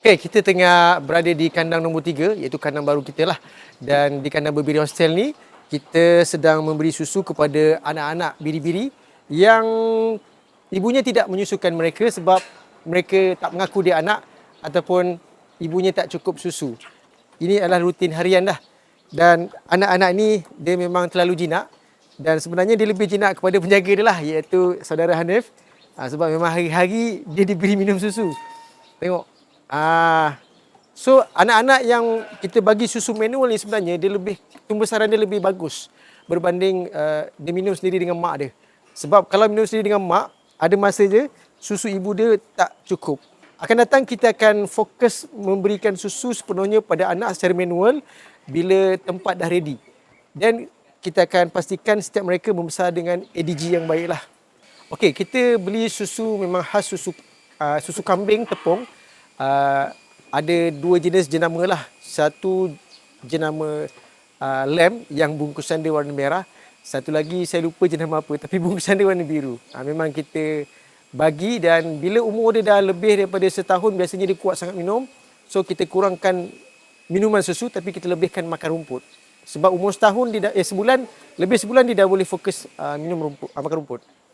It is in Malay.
Okay, kita tengah berada di kandang nombor 3, iaitu kandang baru kita lah. Dan di kandang berbiri hostel ni, kita sedang memberi susu kepada anak-anak biri-biri yang ibunya tidak menyusukan mereka sebab mereka tak mengaku dia anak ataupun ibunya tak cukup susu. Ini adalah rutin harian dah. Dan anak-anak ni dia memang terlalu jinak dan sebenarnya dia lebih jinak kepada penjaga dia lah, iaitu saudara Hanif. Sebab memang hari-hari dia diberi minum susu. Tengok. So anak-anak yang kita bagi susu manual ni sebenarnya dia lebih, pembesaran dia lebih bagus berbanding dia minum sendiri dengan mak dia. Sebab kalau minum sendiri dengan mak, ada masa je susu ibu dia tak cukup. Akan datang kita akan fokus memberikan susu sepenuhnya pada anak secara manual bila tempat dah ready. Dan kita akan pastikan setiap mereka membesar dengan ADG yang baik lah. Okey, kita beli susu memang khas susu kambing tepung. Ada dua jenis jenama lah. Satu jenama lamb yang bungkusan dia warna merah. Satu lagi saya lupa jenama apa, tapi bungkusan dia warna biru. Memang kita bagi, dan bila umur dia dah lebih daripada setahun, biasanya dia kuat sangat minum. So kita kurangkan minuman susu tapi kita lebihkan makan rumput. Sebab umur setahun dia dah, sebulan dia dah boleh fokus minum rumput, makan rumput.